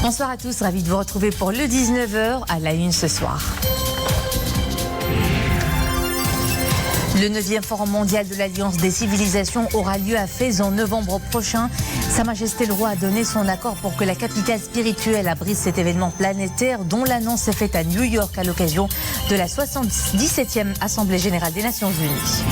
Bonsoir à tous, ravi de vous retrouver pour le 19h à la une ce soir. Le 9e Forum mondial de l'Alliance des civilisations aura lieu à Fès en novembre prochain. Sa Majesté le Roi a donné son accord pour que la capitale spirituelle abrite cet événement planétaire dont l'annonce est faite à New York à l'occasion de la 77e Assemblée générale des Nations Unies.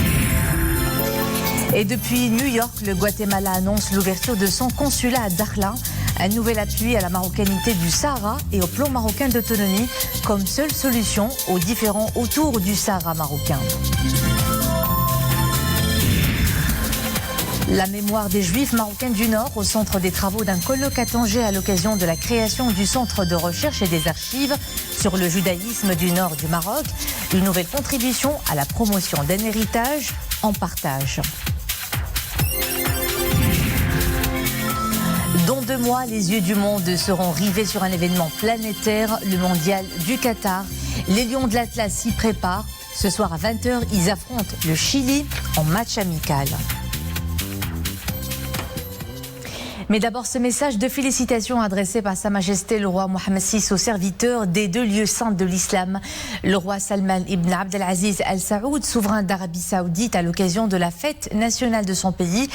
Et depuis New York, le Guatemala annonce l'ouverture de son consulat à Dakhla, un nouvel appui à la marocanité du Sahara et au plan marocain d'autonomie comme seule solution aux différends autour du Sahara marocain. La mémoire des Juifs marocains du Nord au centre des travaux d'un colloque à Tanger à l'occasion de la création du Centre de recherche et des archives sur le judaïsme du Nord du Maroc. Une nouvelle contribution à la promotion d'un héritage en partage. Dans 2 mois, les yeux du monde seront rivés sur un événement planétaire, le mondial du Qatar. Les Lions de l'Atlas s'y préparent. Ce soir à 20h, ils affrontent le Chili en match amical. Mais d'abord, ce message de félicitations adressé par Sa Majesté le Roi Mohammed VI aux serviteurs des 2 lieux saints de l'islam. Le roi Salman ibn Abdelaziz Al Saoud, souverain d'Arabie Saoudite, à l'occasion de la fête nationale de son pays.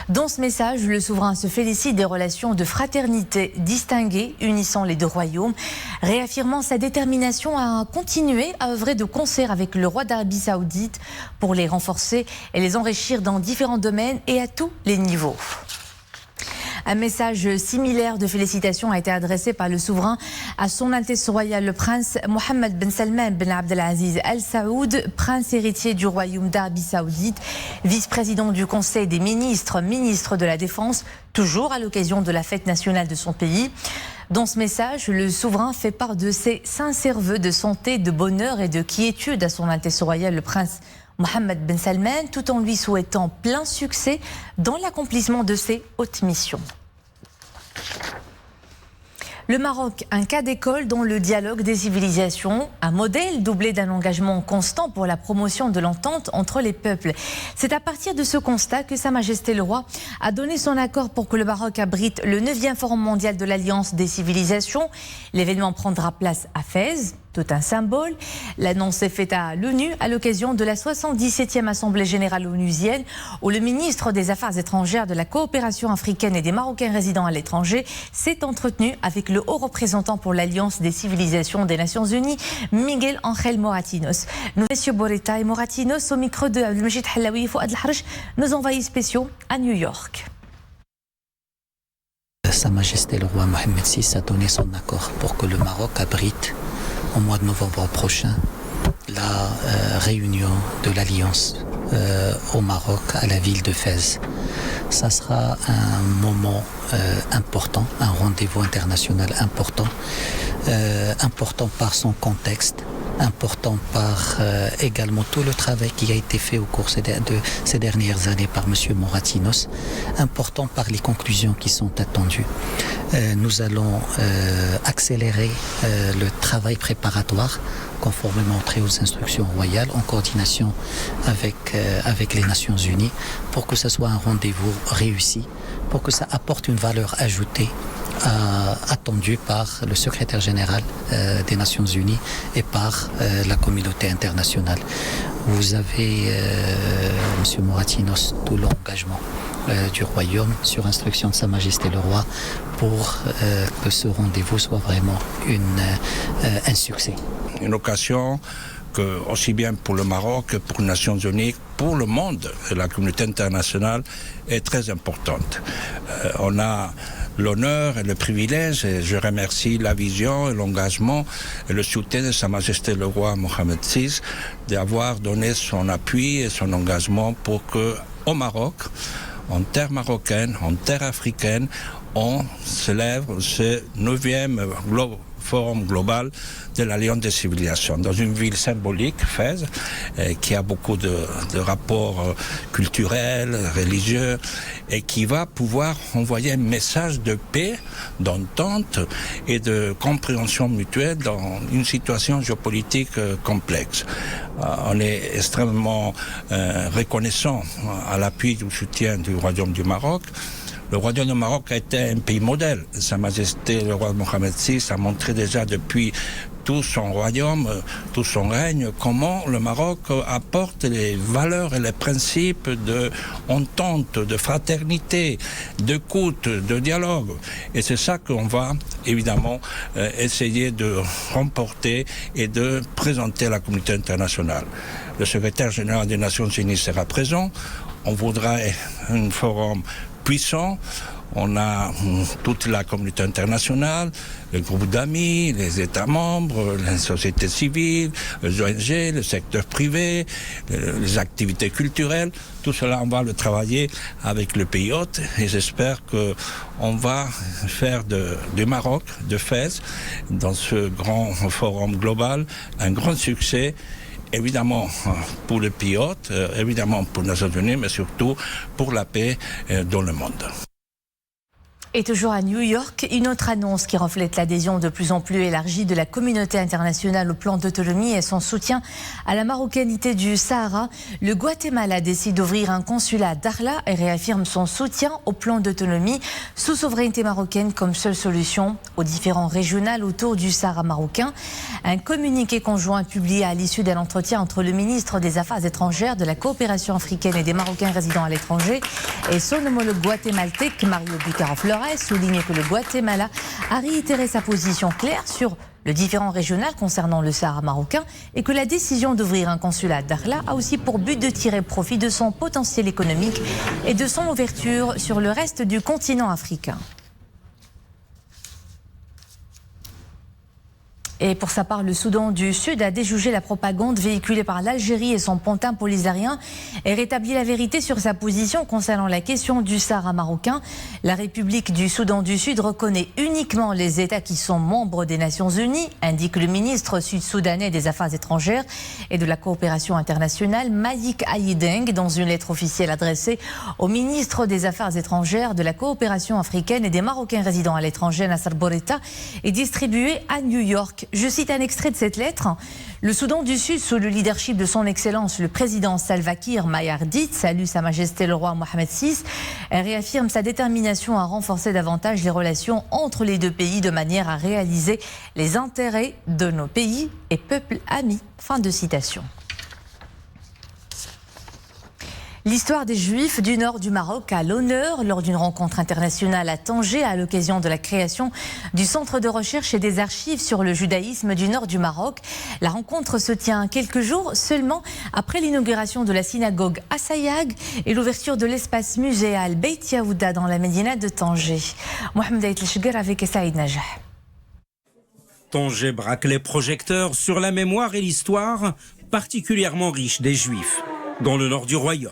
Dans ce message, le souverain se félicite des relations de fraternité distinguées unissant les 2 royaumes, réaffirmant sa détermination à continuer à œuvrer de concert avec le roi d'Arabie Saoudite pour les renforcer et les enrichir dans différents domaines et à tous les niveaux. Un message similaire de félicitations a été adressé par le souverain à son Altesse royale le prince Mohammed Ben Salman Ben Abdelaziz Al Saoud, prince héritier du royaume d'Arabie Saoudite, vice-président du Conseil des ministres, ministre de la Défense, toujours à l'occasion de la fête nationale de son pays. Dans ce message, le souverain fait part de ses sincères vœux de santé, de bonheur et de quiétude à son Altesse royale le prince Mohammed Ben Salman, tout en lui souhaitant plein succès dans l'accomplissement de ses hautes missions. Le Maroc, un cas d'école dans le dialogue des civilisations, un modèle doublé d'un engagement constant pour la promotion de l'entente entre les peuples. C'est à partir de ce constat que Sa Majesté le Roi a donné son accord pour que le Maroc abrite le 9e Forum mondial de l'Alliance des civilisations. L'événement prendra place à Fès, tout un symbole. L'annonce est faite à l'ONU à l'occasion de la 77e Assemblée générale onusienne où le ministre des Affaires étrangères, de la coopération africaine et des Marocains résidant à l'étranger s'est entretenu avec le haut représentant pour l'Alliance des civilisations des Nations Unies, Miguel Ángel Moratinos. Nous, messieurs Borreta et Moratinos, au micro de Abdelmajid Hallaoui et Fouad El Harj, nos envoyés spéciaux à New York. Sa Majesté le Roi Mohammed VI a donné son accord pour que le Maroc abrite au mois de novembre prochain la réunion de l'Alliance au Maroc à la ville de Fès. Ça sera un moment important, un rendez-vous international important, important par son contexte, important par également tout le travail qui a été fait au cours de ces dernières années par M. Moratinos, important par les conclusions qui sont attendues. Nous allons accélérer le travail préparatoire conformément aux instructions royales, en coordination avec les Nations Unies, pour que ce soit un rendez-vous réussi, pour que ça apporte une valeur ajoutée attendue par le secrétaire général des Nations Unies et par la communauté internationale. Vous avez, M. Moratinos, tout l'engagement du Royaume sur instruction de Sa Majesté le Roi pour que ce rendez-vous soit vraiment un succès. Une occasion que, aussi bien pour le Maroc que pour les Nations Unies, pour le monde et la communauté internationale est très importante. On a l'honneur et le privilège, et je remercie la vision et l'engagement et le soutien de Sa Majesté le Roi Mohammed VI d'avoir donné son appui et son engagement pour que au Maroc, en terre marocaine, en terre africaine, on célèbre ce 9e Forum global de l'Alliance des civilisations, dans une ville symbolique, Fès, qui a beaucoup de rapports culturels, religieux, et qui va pouvoir envoyer un message de paix, d'entente et de compréhension mutuelle dans une situation géopolitique complexe. On est extrêmement reconnaissant à l'appui du soutien du Royaume du Maroc. Le royaume du Maroc a été un pays modèle. Sa Majesté le roi Mohamed VI a montré déjà depuis tout son royaume, tout son règne, comment le Maroc apporte les valeurs et les principes d'entente, de fraternité, d'écoute, de dialogue. Et c'est ça qu'on va évidemment essayer de remporter et de présenter à la communauté internationale. Le secrétaire général des Nations Unies sera présent. On voudrait un forum puissant. On a toute la communauté internationale, le groupe d'amis, les États membres, la société civile, les ONG, le secteur privé, les activités culturelles. Tout cela, on va le travailler avec le pays hôte et j'espère qu'on va faire du Maroc, de Fès, dans ce grand forum global, un grand succès. Évidemment pour le pays hôte, évidemment pour les Nations Unies, mais surtout pour la paix dans le monde. Et toujours à New York, une autre annonce qui reflète l'adhésion de plus en plus élargie de la communauté internationale au plan d'autonomie et son soutien à la marocanité du Sahara. Le Guatemala décide d'ouvrir un consulat à Dakhla et réaffirme son soutien au plan d'autonomie sous souveraineté marocaine comme seule solution aux différends régionaux autour du Sahara marocain. Un communiqué conjoint publié à l'issue d'un entretien entre le ministre des Affaires étrangères, de la coopération africaine et des Marocains résidant à l'étranger et son homologue guatémaltèque Mario Bucaro-Flores souligne que le Guatemala a réitéré sa position claire sur le différend régional concernant le Sahara marocain et que la décision d'ouvrir un consulat à Dakhla a aussi pour but de tirer profit de son potentiel économique et de son ouverture sur le reste du continent africain. Et pour sa part, le Soudan du Sud a déjugé la propagande véhiculée par l'Algérie et son pantin polysahrien et rétabli la vérité sur sa position concernant la question du Sahara marocain. La République du Soudan du Sud reconnaît uniquement les États qui sont membres des Nations Unies, indique le ministre sud-soudanais des Affaires étrangères et de la coopération internationale, Maïk Aïdeng, dans une lettre officielle adressée au ministre des Affaires étrangères, de la coopération africaine et des Marocains résidant à l'étranger, Nasser Bourita, et distribuée à New York. Je cite un extrait de cette lettre. Le Soudan du Sud, sous le leadership de son Excellence, le président Salva Kiir Mayardit, salue Sa Majesté le roi Mohamed VI et réaffirme sa détermination à renforcer davantage les relations entre les deux pays de manière à réaliser les intérêts de nos pays et peuples amis. Fin de citation. L'histoire des Juifs du nord du Maroc à l'honneur lors d'une rencontre internationale à Tanger à l'occasion de la création du Centre de recherche et des archives sur le judaïsme du nord du Maroc. La rencontre se tient quelques jours seulement après l'inauguration de la synagogue Assayag et l'ouverture de l'espace muséal Beit Yaouda dans la médina de Tanger. Mohamed Aït El-Chguer avec Saïd Najah. Tanger braque les projecteurs sur la mémoire et l'histoire particulièrement riche des Juifs dans le nord du royaume.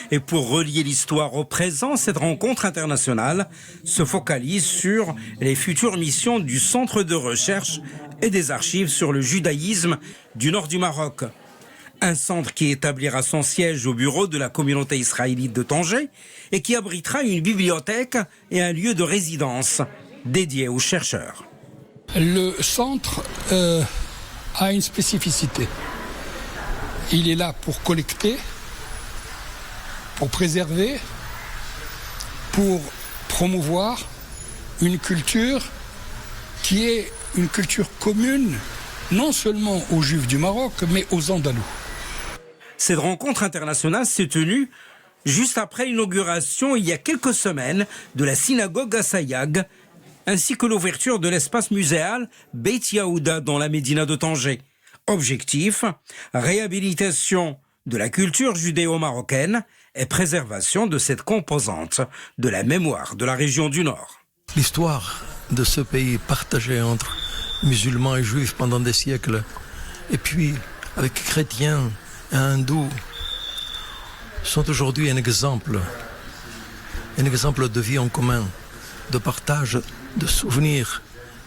Et pour relier l'histoire au présent, cette rencontre internationale se focalise sur les futures missions du Centre de recherche et des archives sur le judaïsme du nord du Maroc. Un centre qui établira son siège au bureau de la communauté israélite de Tanger et qui abritera une bibliothèque et un lieu de résidence dédié aux chercheurs. Le centre a une spécificité. Il est là pour collecter, pour préserver, pour promouvoir une culture qui est une culture commune, non seulement aux Juifs du Maroc, mais aux Andalous. Cette rencontre internationale s'est tenue juste après l'inauguration, il y a quelques semaines, de la synagogue Assayag, ainsi que l'ouverture de l'espace muséal Beit Yaouda dans la médina de Tanger. Objectif, réhabilitation de la culture judéo-marocaine et préservation de cette composante de la mémoire de la région du Nord. L'histoire de ce pays partagé entre musulmans et juifs pendant des siècles, et puis avec chrétiens et hindous, sont aujourd'hui un exemple de vie en commun, de partage de souvenirs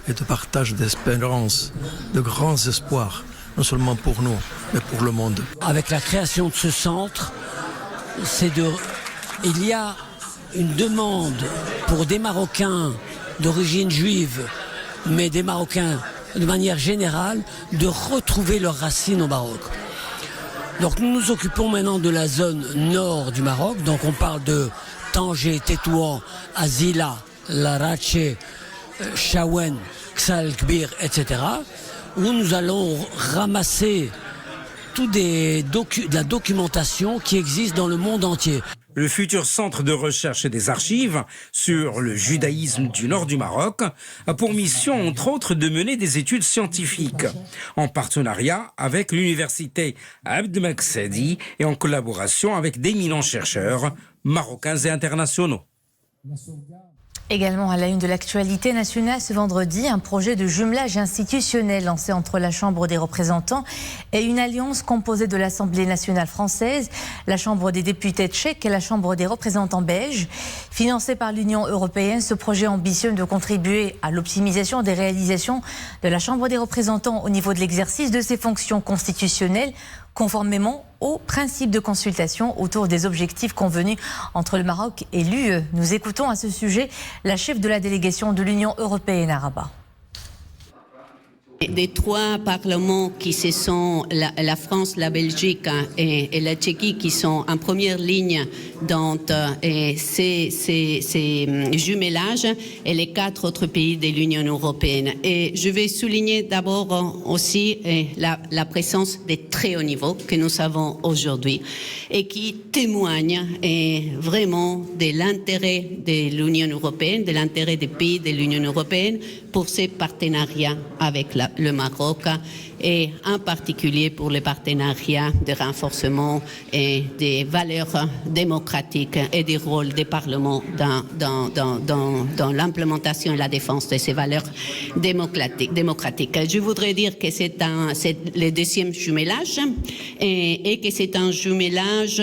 et de partage d'espérance, de grands espoirs, non seulement pour nous, mais pour le monde. Avec la création de ce centre, il y a une demande pour des Marocains d'origine juive, mais des Marocains de manière générale, de retrouver leurs racines au Maroc. Donc nous nous occupons maintenant de la zone nord du Maroc. Donc on parle de Tanger, Tétouan, Azila, Larache, Chaouen, Ksal Kbir, etc. Où nous allons ramasser de la documentation qui existe dans le monde entier. Le futur centre de recherche et des archives sur le judaïsme du nord du Maroc a pour mission, entre autres, de mener des études scientifiques en partenariat avec l'université Abd Maksadi et en collaboration avec d'éminents chercheurs marocains et internationaux. Également à la une de l'actualité nationale ce vendredi, un projet de jumelage institutionnel lancé entre la Chambre des représentants et une alliance composée de l'Assemblée nationale française, la Chambre des députés tchèques et la Chambre des représentants belges. Financé par l'Union européenne, ce projet ambitionne de contribuer à l'optimisation des réalisations de la Chambre des représentants au niveau de l'exercice de ses fonctions constitutionnelles, conformément aux principes de consultation autour des objectifs convenus entre le Maroc et l'UE. Nous écoutons à ce sujet la chef de la délégation de l'Union européenne à Rabat. Des trois parlements qui se sont la France, la Belgique et la Tchéquie qui sont en première ligne dans ces jumelages et les 4 autres pays de l'Union européenne. Et je vais souligner d'abord aussi la présence des très hauts niveaux que nous avons aujourd'hui et qui témoignent vraiment de l'intérêt de l'Union européenne, de l'intérêt des pays de l'Union européenne pour ces partenariats avec le Maroc et en particulier pour les partenariats de renforcement et des valeurs démocratiques et des rôles des parlements dans l'implémentation et la défense de ces valeurs démocratiques. Je voudrais dire que c'est le deuxième jumelage et que c'est un jumelage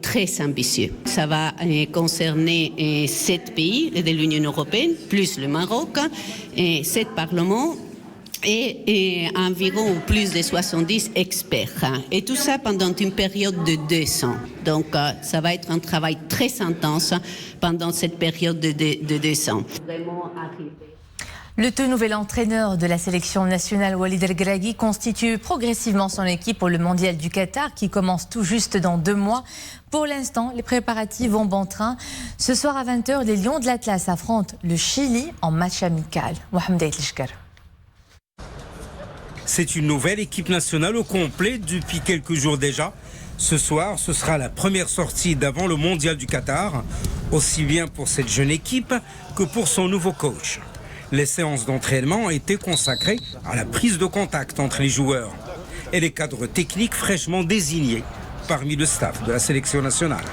très ambitieux. Ça va concerner 7 pays de l'Union européenne, plus le Maroc, et 7 parlements, et environ plus de 70 experts. Et tout ça pendant une période de 2 ans. Donc ça va être un travail très intense pendant cette période de 2 ans. Vraiment arriver. Le tout nouvel entraîneur de la sélection nationale, Walid El-Gragui, constitue progressivement son équipe pour le mondial du Qatar qui commence tout juste dans 2 mois. Pour l'instant, les préparatifs vont bon train. Ce soir à 20h, les Lions de l'Atlas affrontent le Chili en match amical. Mohamed Aïtlishkar. C'est une nouvelle équipe nationale au complet depuis quelques jours déjà. Ce soir, ce sera la première sortie d'avant le mondial du Qatar, aussi bien pour cette jeune équipe que pour son nouveau coach. Les séances d'entraînement ont été consacrées à la prise de contact entre les joueurs et les cadres techniques fraîchement désignés parmi le staff de la sélection nationale.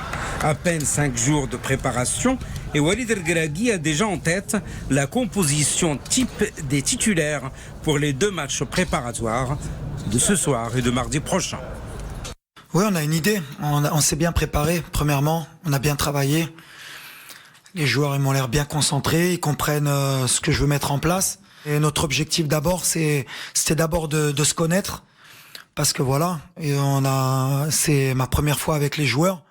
À peine 5 jours de préparation et Walid El-Gragui a déjà en tête la composition type des titulaires pour les 2 matchs préparatoires de ce soir et de mardi prochain. Oui, on a une idée. On s'est bien préparé. Premièrement, on a bien travaillé. Les joueurs ils m'ont l'air bien concentrés, ils comprennent ce que je veux mettre en place. Et notre objectif d'abord, c'était d'abord de se connaître, parce que voilà, c'est ma première fois avec les joueurs.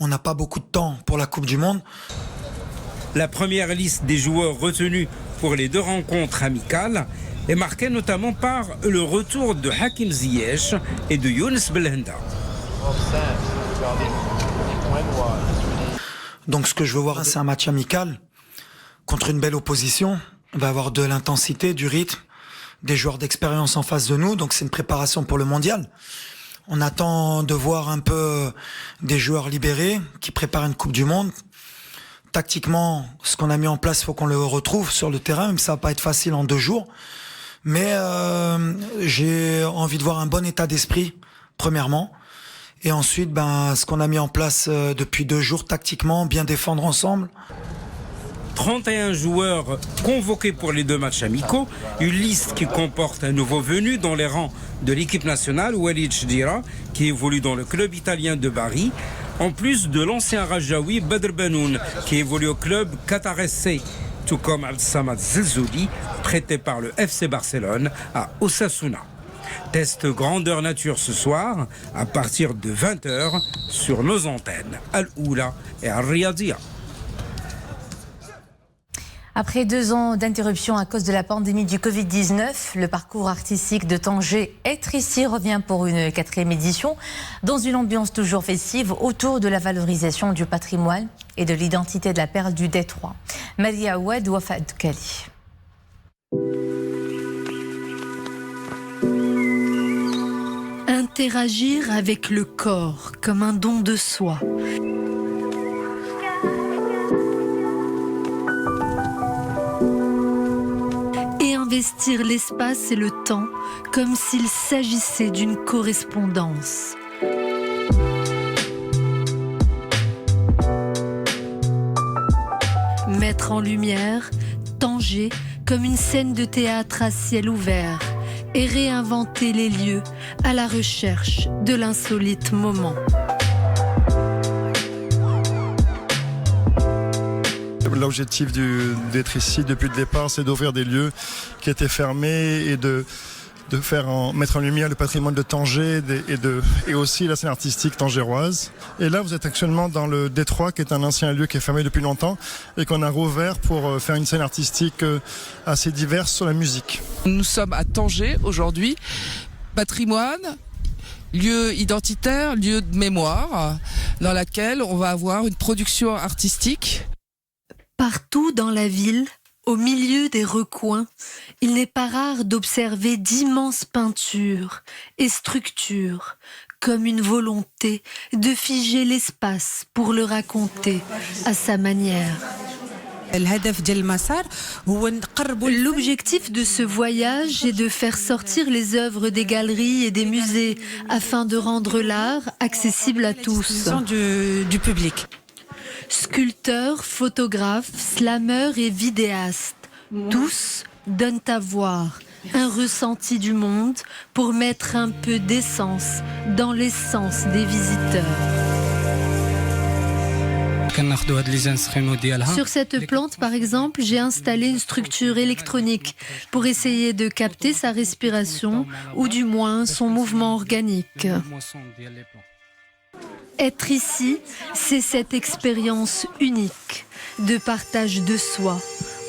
On n'a pas beaucoup de temps pour la Coupe du Monde. La première liste des joueurs retenus pour les 2 rencontres amicales est marquée notamment par le retour de Hakim Ziyech et de Younes Belhanda. Donc ce que je veux voir, c'est un match amical contre une belle opposition. On va avoir de l'intensité, du rythme, des joueurs d'expérience en face de nous. Donc c'est une préparation pour le mondial. On attend de voir un peu des joueurs libérés qui préparent une Coupe du Monde. Tactiquement, ce qu'on a mis en place, il faut qu'on le retrouve sur le terrain, même si ça va pas être facile en 2 jours. Mais j'ai envie de voir un bon état d'esprit, premièrement. Et ensuite, ce qu'on a mis en place depuis 2 jours, tactiquement, bien défendre ensemble. 31 joueurs convoqués pour les 2 matchs amicaux, une liste qui comporte un nouveau venu dans les rangs de l'équipe nationale, Walid Chdira, qui évolue dans le club italien de Bari, en plus de l'ancien Rajaoui Badr Banoun, qui évolue au club Qatar SC, tout comme Abdessamad Zelzouli, prêté par le FC Barcelone à Osasuna. Test grandeur nature ce soir, à partir de 20h, sur nos antennes, Al-Oula et Al-Riyadiyya. Après 2 ans d'interruption à cause de la pandémie du Covid-19, le parcours artistique de Tanger Être ici revient pour une 4e édition dans une ambiance toujours festive autour de la valorisation du patrimoine et de l'identité de la perle du Détroit. Maria Ouad, Wafad Kali. Interagir avec le corps comme un don de soi. Et investir l'espace et le temps comme s'il s'agissait d'une correspondance. Mettre en lumière Tanger comme une scène de théâtre à ciel ouvert et réinventer les lieux à la recherche de l'insolite moment. L'objectif d'être ici depuis le départ, c'est d'ouvrir des lieux qui étaient fermés et de mettre en lumière le patrimoine de Tanger et aussi la scène artistique tangéroise. Et là, vous êtes actuellement dans le Détroit, qui est un ancien lieu qui est fermé depuis longtemps et qu'on a rouvert pour faire une scène artistique assez diverse sur la musique. Nous sommes à Tanger aujourd'hui, patrimoine, lieu identitaire, lieu de mémoire, dans laquelle on va avoir une production artistique. Partout dans la ville, au milieu des recoins, il n'est pas rare d'observer d'immenses peintures et structures, comme une volonté de figer l'espace pour le raconter à sa manière. L'objectif de ce voyage est de faire sortir les œuvres des galeries et des musées afin de rendre l'art accessible à tous. Du public. Sculpteurs, photographes, slameurs et vidéastes, tous donnent à voir un ressenti du monde pour mettre un peu d'essence dans l'essence des visiteurs. Sur cette plante, par exemple, j'ai installé une structure électronique pour essayer de capter sa respiration ou du moins son mouvement organique. Être ici, c'est cette expérience unique de partage de soi,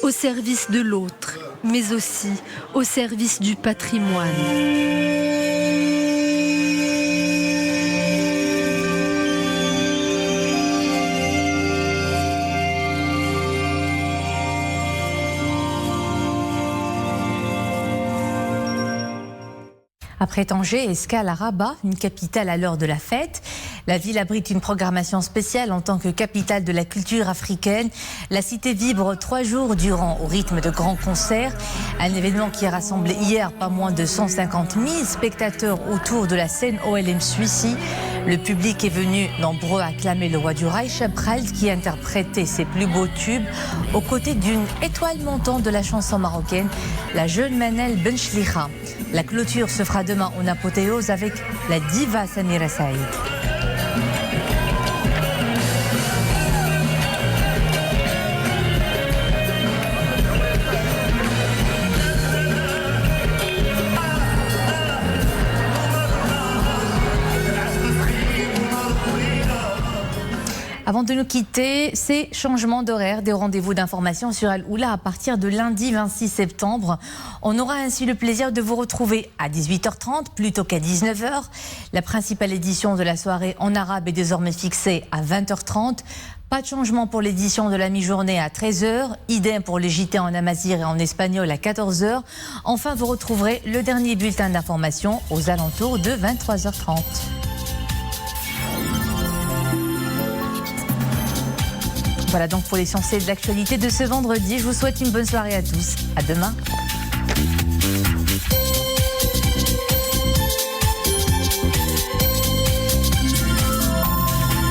au service de l'autre, mais aussi au service du patrimoine. Après Tanger, escale à Rabat, une capitale à l'heure de la fête. La ville abrite une programmation spéciale en tant que capitale de la culture africaine. La cité vibre 3 jours durant au rythme de grands concerts. Un événement qui a rassemblé hier pas moins de 150 000 spectateurs autour de la scène OLM Suissi. Le public est venu nombreux acclamer le roi du Reich, Cheb Khaled, qui interprétait ses plus beaux tubes aux côtés d'une étoile montante de la chanson marocaine, la jeune Manel Benchlicha. La clôture se fera demain en apothéose avec la diva Samira Saïd. Avant de nous quitter, c'est changement d'horaire des rendez-vous d'information sur Al-Oula à partir de lundi 26 septembre. On aura ainsi le plaisir de vous retrouver à 18h30 plutôt qu'à 19h. La principale édition de la soirée en arabe est désormais fixée à 20h30. Pas de changement pour l'édition de la mi-journée à 13h. Idem pour les JT en amazigh et en espagnol à 14h. Enfin, vous retrouverez le dernier bulletin d'information aux alentours de 23h30. Voilà donc pour l'essentiel de l'actualité de ce vendredi. Je vous souhaite une bonne soirée à tous. À demain.